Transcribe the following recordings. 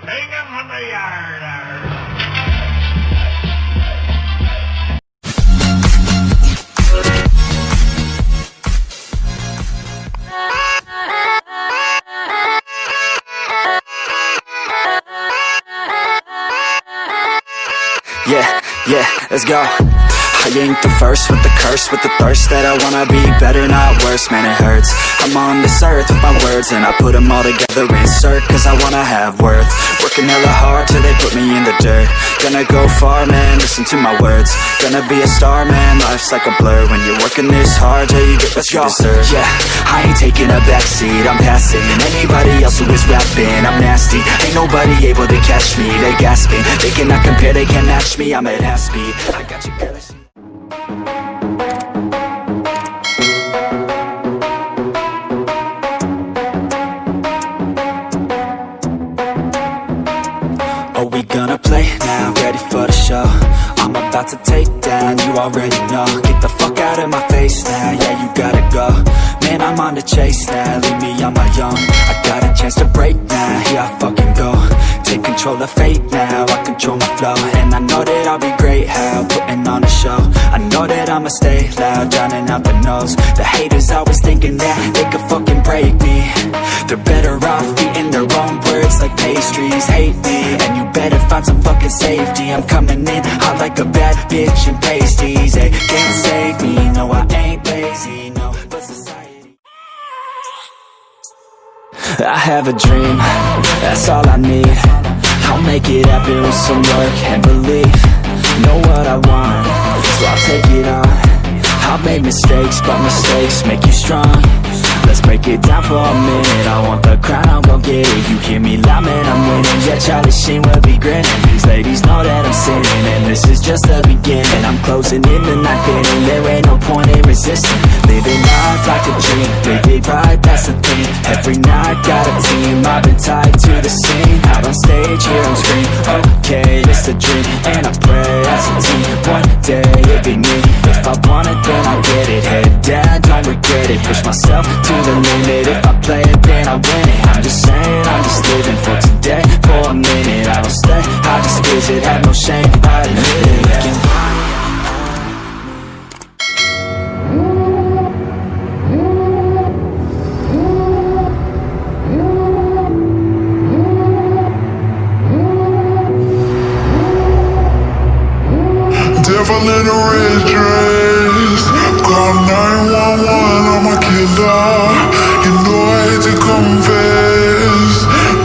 Take him from the yard. Yeah, let's go. I ain't the first with the curse, with the thirst that I wanna be better, not worse, man it hurts. I'm on this earth with my words and I put them all together, insert, cause I wanna have worth. Working hella hard till they put me in the dirt. Gonna go far, man, listen to my words. Gonna be a star, man, life's like a blur. When you're working this hard till you get what you deserve. Yeah, I ain't taking a backseat, I'm passing anybody else who is rapping. I'm nasty, ain't nobody able to catch me. They gasping, they cannot compare, they can't match me. I'm at half speed, I got you, girl. Are we gonna play now? Ready for the show? I'm about to take down, you already know. Get the fuck out of my face now, yeah you gotta go. Man, I'm on the chase now, leave me on my own. I got a chance to break now, here I fucking go. Take control of fate now, I control my flow. And I know that I'll be great, how putting on a show. I know that I'ma stay loud, drowning out the noise. The haters always thinking that they could fucking break me. They're better off eating their own words like pastries. Hate me, and you better find some fucking safety. I'm coming in hot like a bad bitch and pasties. They can't save me, no I ain't lazy, no, but society. I have a dream, that's all I need. I'll make it happen with some work and belief. Know what I want, so I'll take it on. I've made mistakes, but mistakes make you strong. Let's break it down for a minute. I want the crown, I'm gon' get it. You hear me loud, man, I'm winning. Yeah, Charlie Sheen will be grinning. These ladies know that I'm sinning, and this is just the beginning. I'm closing in the night inning, there ain't no point in resisting. Living life like a dream, big pride, that's the thing. Every night, got a team, I've been tied to the scene. Out on stage, hear them scream, okay, it's a dream. And I pray as a team, one day it'll be me. If I want it, then I get it. Head down, don't regret it. Push myself to the limit. If I play it, then I win it. I'm just saying, I'm just living for today, for a minute. I don't stay, I just visit, have no shame, I admit it. Devil in a red dress, call 911, I'm a killer. You know I hate to confess.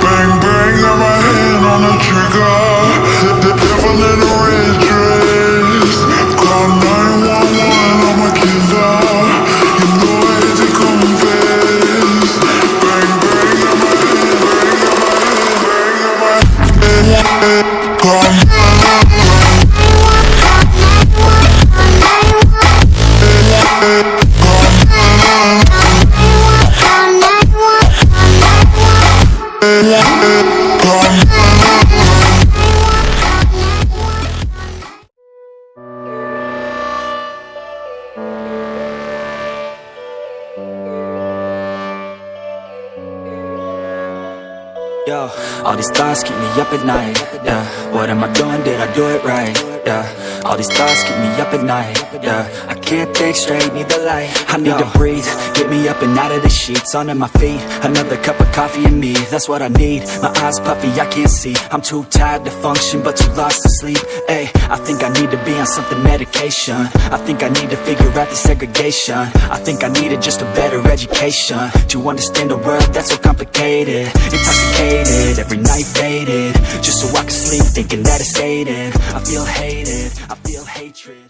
Bang bang, got my hand on the trigger. The devil in a red dress, call 911, I'm a killer. You know I hate to confess. Bang bang, got my hand, call 911. Yo, all these thoughts keep me up at night. Yeah, what am I doing? Did I do it right? Yeah, all these thoughts keep me up at night. Yeah, I can't think straight, need the light. I need to breathe, get me up and out of the sheets, onto my feet. Another cup of coffee and me, that's what I need. My eyes puffy, I can't see. I'm too tired to function, but too lost to sleep. Ay, I think I need to be on something medication. I think I need to figure out the segregation. I think I needed just a better education to understand a world that's so complicated. Intoxicated, every night faded, just so I can sleep thinking that it's hated. I feel hated, I feel hatred.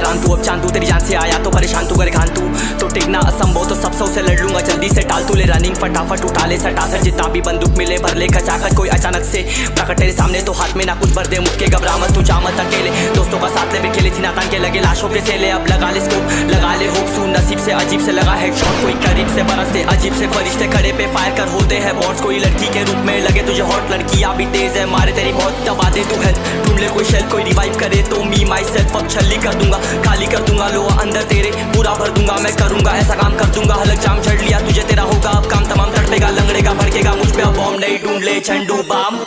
हैरान तू, अब चांदू तेरी जान से आया तो परेशान तू करे खान तू तो टिकना असंभव तो सब सौ से लड़ लूंगा जल्दी से टाल तू ले रनिंग फटाफट उठा ले सटासट जितना भी बंदूक मिले भर ले खचाखच कोई अचानक से प्रकट तेरे सामने तो हाथ में ना कुछ भर दे मुझके घबरा मत तू जा मत अकेले दोस्तों का साथ ले भी खेले थी नातान के लगे लाशों के सेले अब लगा ले स्कोप लगा ले होप सू नसीब से अजीब से लगा हेडशॉट कोई करीब से बरसते अजीब से फरिश्ते खड़े पे फायर कर होते हैं बॉट्स कोई लड़की के रूप में लगे तुझे हॉट लड़कियां भी तेज है मारे तेरी बहुत दबा दे तू हेल्थ ढूंढ ले कोई शेल कोई रिवाइव करे तो मी माई सेल्फ अब छल्ली कर दूंगा खाली कर दूंगा लो अंदर तेरे पूरा भर दूंगा मैं करूंगा ऐसा काम कर दूंगा हलक जाम चढ़ लिया तुझे तेरा होगा अब काम तमाम तड़पेगा लंगड़ेगा भड़केगा मुझ पे अब बॉम्ब नहीं ढूंढ ले Zandu balm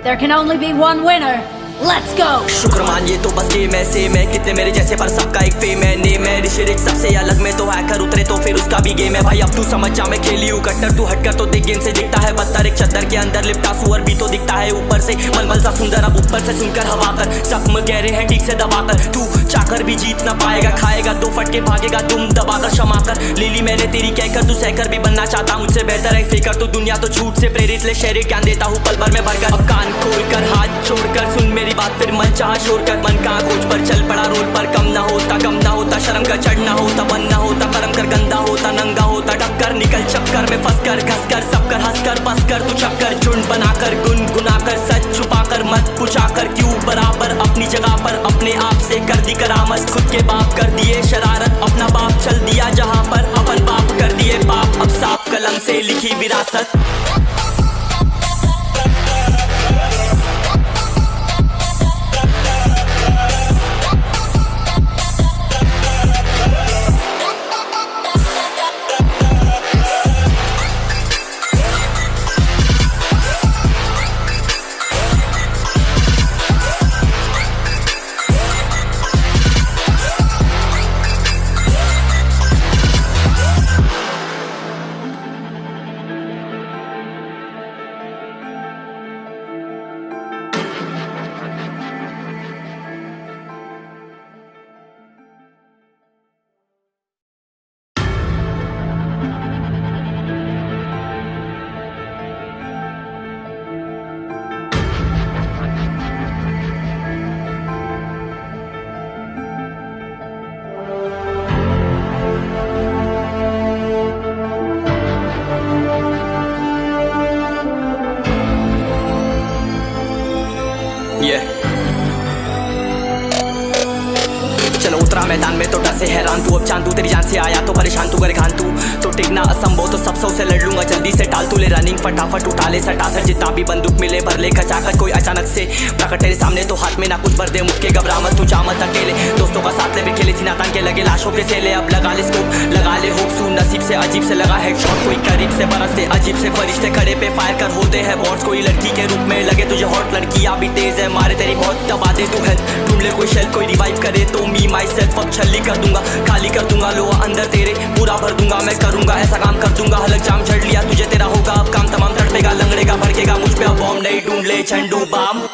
There can only be one winner. Let's go! शुक्रमान ये तो बस गेम है सेम है कितने मेरे जैसे पर सबका एक फेम है नेम है ऋषिरिक सबसे अलग में तो हैकर उतरे तो फिर उसका भी गेम है भाई अब तू समझ जा मैं खेली हूँ कट्टर तू हटकर तो देख गेम से दिखता है बदतर एक चद्दर के अंदर लिपटा सुअर भी तो दिखता है ऊपर से मलमल सा सुंदर अब ऊपर से सुनकर हवा कर जख्म गहरे हैं ठीक से दबाकर तू चाकर भी जीत ना पाएगा खाएगा दो फटके भागेगा तुम दबाकर क्षमा कर ले ली मैंने तेरी कहकर तू सहकर भी बनना चाहता मुझसे बेहतर है फेकर तू दुनिया तो झूठ से प्रेरित ले शहर ज्ञान देता हूँ पल भर में भरकर अब कान खोल कर हाथ छोड़कर सुन मेरी बात फिर मन चाह शोर कर मन कहाँ खोज पर चल पड़ा रोड पर कम ना होता शर्म का चढ़ना होता बनना होता कर्म कर गंदा होता नंगा होता टक्कर निकल चक्कर में फंस कर घस कर सब कर हंस कर बस कर तू चक्कर झुंड बनाकर गुनगुनाकर सच छुपाकर मत पूछाकर क्यों बराबर अपनी जगह पर अपने आप से कर दी करामत खुद के बाप कर दिए शरारत अपना बाप चल दिया जहाँ पर अपन बाप कर दिए बाप अब साफ कलम से लिखी विरासत चलो उतरा मैदान में तो डसे हैरान तू अब चांदू तेरी जान से आया तो परेशान तू करे खान तू तो टिकना असंभव तो सब सौ से लड़ लूंगा जल्दी से टाल तू ले रनिंग फटाफट उठा ले सटासट जितना भी बंदूक मिले भर ले खचाखच कोई अचानक से प्रकट तेरे सामने तो हाथ में ना कुछ भर दे मुझके घबरा मत तू जा मत अकेले दोस्तों का साथ ले भी खेले थी नातान के लगे लाशों के सेले अब लगा ले स्कोप लगा ले होप सू नसीब से अजीब से लगा हेडशॉट कोई करीब से बरसते अजीब से फरिश्ते खड़े पे फायर कर होते हैं बॉट्स कोई लड़की के रूप में लगे तुझे हॉट लड़कियां भी तेज है मारे तेरी बहुत दबा दे तू हेल्थ ढूंढ ले कोई शेल कोई रिवाइव करे तो मी माई सेल्फ अब छल्ली कर दूंगा खाली कर दूंगा लो अंदर तेरे पूरा भर दूंगा मैं करूंगा ऐसा काम कर दूंगा हलक जाम चढ़ लिया तुझे तेरा होगा अब काम तमाम तड़पेगा लंगड़ेगा भड़केगा मुझ पे अब बॉम्ब नहीं ढूंढ ले Zandu balm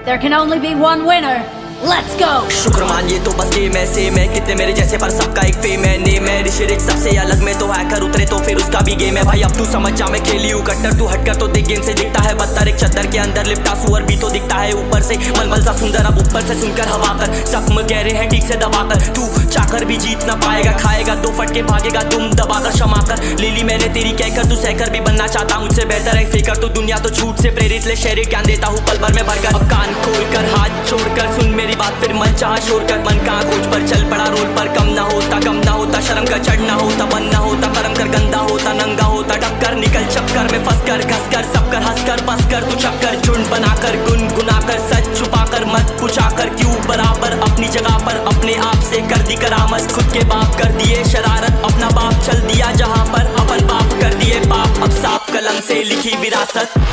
There can only be one winner. Let's go! शुक्र मान ये तो बस गेम है, सेम है कितने मेरे जैसे पर सबका एक फेम है, नेम है ऋषिरिक सबसे अलग में तो हैकर उतरे तो फिर उसका भी गेम है भाई। अब तू समझ जा मैं खेली हूँ कट्टर, तू हटकर तो देख गेम से दिखता है बदतर। एक चद्दर के अंदर लिपटा सुअर भी तो दिखता है ऊपर से, मलमल सा सुंदर अब ऊपर से सुनकर हवा कर जख्म गहरे हैं ठीक से दबाकर। तू चाकर भी जीत ना पाएगा, खाएगा दो फटके भागेगा तुम दबाकर क्षमा कर। ले ली मैंने तेरी कहकर, तू सहकर भी बनना चाहता मुझसे बेहतर है फेकर। तू दुनिया तो झूठ से प्रेरित ले शहर ज्ञान देता हूँ पल भर में भरकर। अब कान खोल कर हाथ छोड़कर सुन मेरी बात फिर मन चाह शोर कर। मन कहाँ खोज पर चल पड़ा रोल पर, कम ना होता शर्म का चढ़ना होता बनना होता कर्म कर गंदा होता नंगा होता टक्कर निकल चक्कर में फंस कर घस कर सब कर हंस कर बस कर। तू चक्कर झुंड बनाकर गुनगुना कर सच छुपा कर मत पूछा कर क्यों बराबर अपनी जगह पर अपने आप से कर दी करामत। खुद के बाप कर दिए शरारत, अपना बाप चल दिया जहाँ पर अपन बाप कर दिए बाप। अब साफ कलम से लिखी विरासत।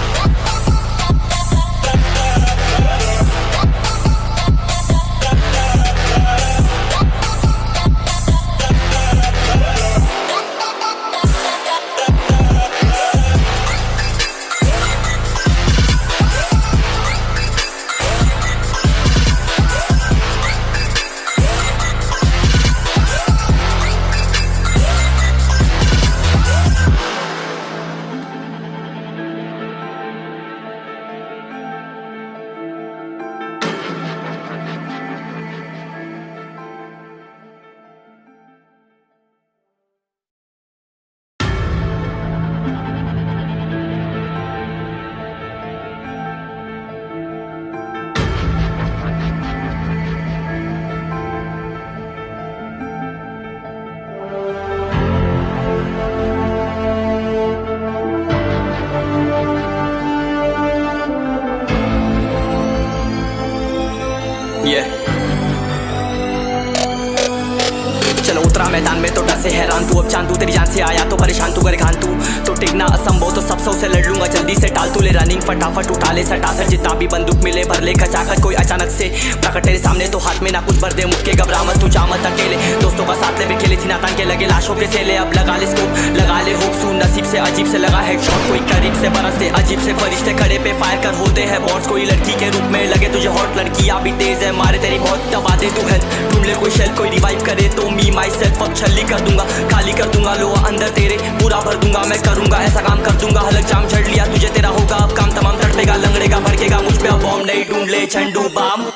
चलो उतरा मैदान में तो डर से हैरान तू, अब चांद तू तेरी जान से आया तो परेशान तू करे खान तू तो टिकना असंभव तो सब सौ से लड़ लूंगा जल्दी से टाल तू ले रनिंग फटाफट उठा ले सटा सर जितना भी बंदूक मिले भर ले खचाकर। कोई अचानक से प्रकट तेरे सामने तो हाथ में ना कुछ भर दे मुक्के घबरा मत तू जा मत अकेले दोस्तों का साथ ले भी खेले थी नातान के लगे लाशों के सेले। अब लगा ले स्कोप लगा ले होप सू नसीब से अजीब से लगा हेडशॉट कोई करीब से बरसते अजीब से फरिश्ते खड़े पे फायर कर होते हैं बॉट्स। कोई लड़की के रूप में लगे तुझे हॉट लड़कियां भी तेज है मारे तेरी बहुत दबा दे तू हेल्थ ढूंढ ले कोई शेल कोई रिवाइव करे तो मी माई सेल्फ अब छल्ली कर दूंगा खाली कर दूंगा लो अंदर तेरे पूरा भर दूंगा मैं करूंगा ऐसा काम कर दूंगा हलक जाम झड़ लिया तुझे तेरा होगा अब काम तमाम तड़पेगा लंगड़ेगा भड़केगा मुझ पे अब बॉम्ब नहीं ढूंढ ले Zandu balm.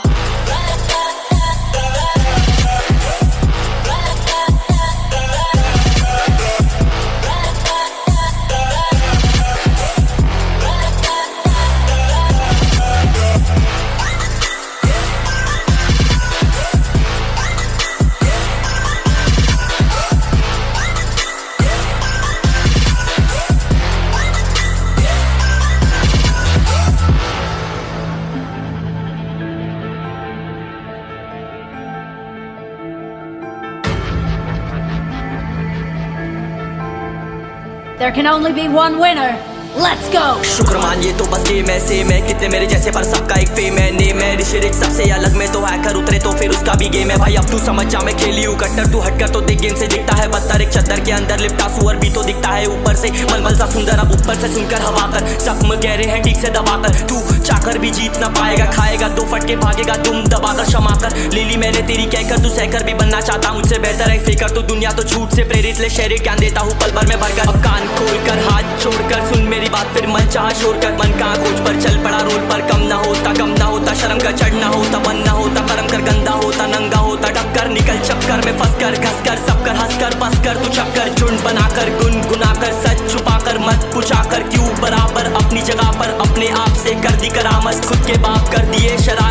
There can only be one winner. Let's go! शुक्र मान ये तो बस गेम है सेम है कितने मेरे जैसे पर सबका एक फेम है नेम है ऋषिरिक सबसे अलग में तो हैकर उतरे तो फिर उसका भी गेम है भाई। अब तू समझ जा मैं खेली हूँ कट्टर, तू हटकर तो देख गेम से दिखता है बदतर। एक चद्दर के अंदर लिपटा सुअर भी तो दिखता है ऊपर से, मलमल सा सुंदर अब ऊपर से सुनकर हवा कर जख्म गहरे हैं ठीक से दबाकर। तू चाकर भी जीत ना पाएगा, खाएगा दो फटके भागेगा तुम दबाकर क्षमा कर। ले ली मैंने तेरी कहकर, तू सहकर भी बनना चाहता मुझसे बेहतर है फेकर। तू दुनिया तो झूठ से प्रेरित ले शहर ज्ञान देता हूँ पल भर में भरकर। अब कान खोल कर हाथ छोड़कर सुन मेरी बात फिर मन चाह शोर कर। मन कहाँ खोज पर चल पड़ा रोल पर, कम ना होता शर्म का चढ़ना होता बनना होता कर्म कर गंदा होता नंगा होता टक्कर निकल चक्कर में फंस कर घस कर सब कर हंस कर बस कर। तू चक्कर झुंड बनाकर गुनगुना कर सच छुपा कर मत पूछा कर क्यों बराबर अपनी जगह पर अपने आप से कर दी करामत। खुद के बाप कर दिए शरारत,